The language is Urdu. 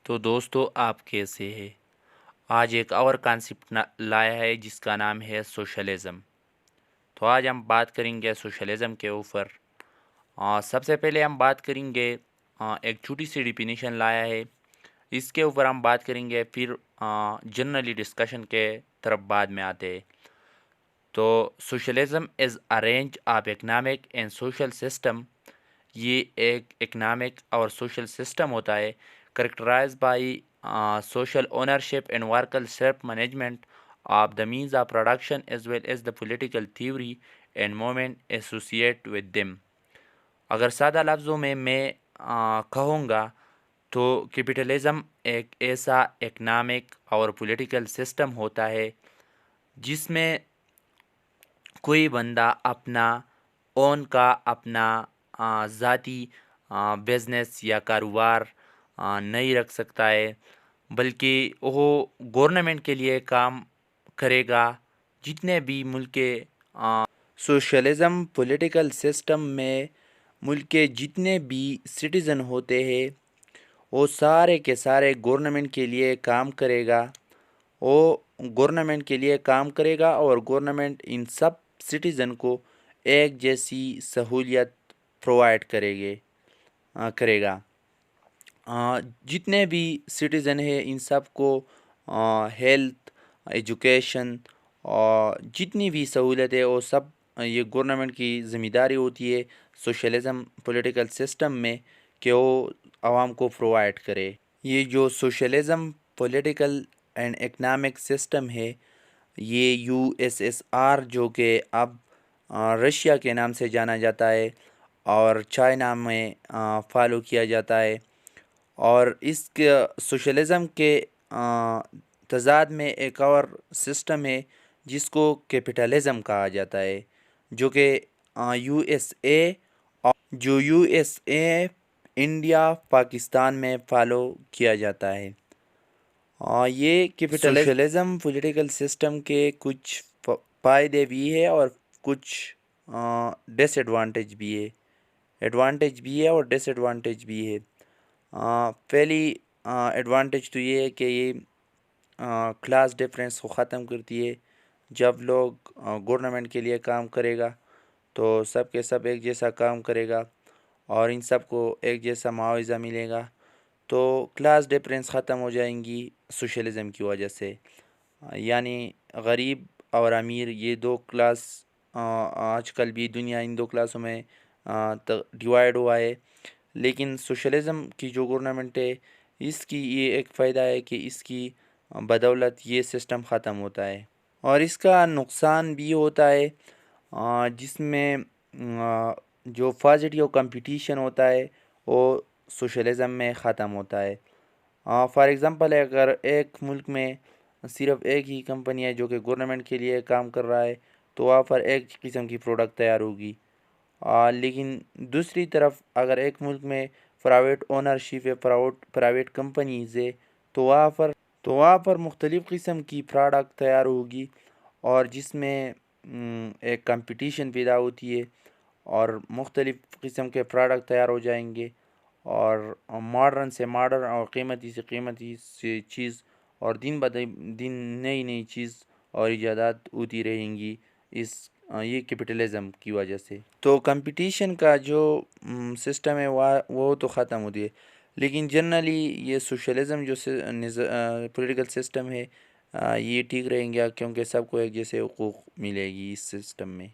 تو دوستو آپ کیسے ہیں؟ آج ایک اور کانسیپٹ لایا ہے جس کا نام ہے سوشلزم۔ تو آج ہم بات کریں گے سوشلزم کے اوپر۔ سب سے پہلے ہم بات کریں گے، ایک چھوٹی سی ڈیفینیشن لایا ہے، اس کے اوپر ہم بات کریں گے، پھر جنرلی ڈسکشن کے طرف بعد میں آتے ہیں۔ تو socialism is a range of economic and social system, یہ ایک اکنامک اور سوشل سسٹم ہوتا ہے characterized by social ownership and worker self-management of the means of production as well as the political theory and movement associated with them۔ اگر سادہ لفظوں میں کہوں گا تو کیپٹلزم ایک ایسا اکنامک اور پولیٹیکل سسٹم ہوتا ہے جس میں کوئی بندہ اپنا اپنا ذاتی بزنس یا کاروبار نہیں رکھ سکتا ہے، بلکہ وہ گورنمنٹ کے لیے کام کرے گا۔ جتنے بھی ملک کے سوشلزم پولیٹیکل سسٹم میں ملک کے جتنے بھی سٹیزن ہوتے ہیں وہ سارے کے سارے گورنمنٹ کے لیے کام کرے گا، وہ گورنمنٹ کے لیے کام کرے گا اور گورنمنٹ ان سب سٹیزن کو ایک جیسی سہولیت پرووائڈ کرے گا۔ جتنے بھی سٹیزن ہیں ان سب کو ہیلتھ، ایجوکیشن اور جتنی بھی سہولت ہے وہ سب یہ گورنمنٹ کی ذمہ داری ہوتی ہے سوشلزم پولیٹیکل سسٹم میں کہ وہ عوام کو پرووائڈ کرے۔ یہ جو socialism political and economic system ہے یہ USSR جو کہ اب رشیا کے نام سے جانا جاتا ہے اور چائنا میں فالو کیا جاتا ہے، اور اس کے سوشلزم کے تضاد میں ایک اور سسٹم ہے جس کو کیپٹلزم کہا جاتا ہے، جو کہ U S A India Pakistan میں فالو کیا جاتا ہے۔ یہ سوشلزم پولیٹیکل سسٹم کے کچھ فائدے بھی ہے اور کچھ ڈس ایڈوانٹیج بھی ہے اور ڈس ایڈوانٹیج بھی ہے۔ پہلی ایڈوانٹیج تو یہ ہے کہ یہ کلاس ڈفرینس کو ختم کرتی ہے۔ جب لوگ گورنمنٹ کے لیے کام کرے گا تو سب کے سب ایک جیسا کام کرے گا اور ان سب کو ایک جیسا معاوضہ ملے گا، تو کلاس ڈفرینس ختم ہو جائیں گی سوشلزم کی وجہ سے۔ یعنی غریب اور امیر یہ دو کلاس آج کل بھی دنیا ان دو کلاسوں میں ڈیوائیڈ ہوا ہے، لیکن سوشلزم کی جو گورنمنٹ ہے اس کی یہ ایک فائدہ ہے کہ اس کی بدولت یہ سسٹم ختم ہوتا ہے، اور اس کا نقصان بھی ہوتا ہے جس میں جو پازیٹیو کمپٹیشن ہوتا ہے وہ سوشلزم میں ختم ہوتا ہے۔ فار ایگزامپل اگر ایک ملک میں صرف ایک ہی کمپنی ہے جو کہ گورنمنٹ کے لیے کام کر رہا ہے تو وہاں پر ایک قسم کی پروڈکٹ تیار ہوگی، لیکن دوسری طرف اگر ایک ملک میں پرائیویٹ اونرشپ ہے، پرائیویٹ کمپنیز ہے، تو وہاں پر مختلف قسم کی پروڈکٹ تیار ہوگی اور جس میں ایک کمپٹیشن پیدا ہوتی ہے اور مختلف قسم کے پروڈکٹ تیار ہو جائیں گے، اور ماڈرن سے ماڈرن اور قیمتی سے قیمتی چیز اور دن بدن نئی چیز اور ایجادات ہوتی رہیں گی یہ کیپٹلزم کی وجہ سے۔ تو کمپٹیشن کا جو سسٹم ہے وہ تو ختم ہوتی ہے، لیکن جنرلی یہ سوشلزم جو پولیٹیکل سسٹم ہے یہ ٹھیک رہیں گا کیونکہ سب کو ایک جیسے حقوق ملے گی اس سسٹم میں۔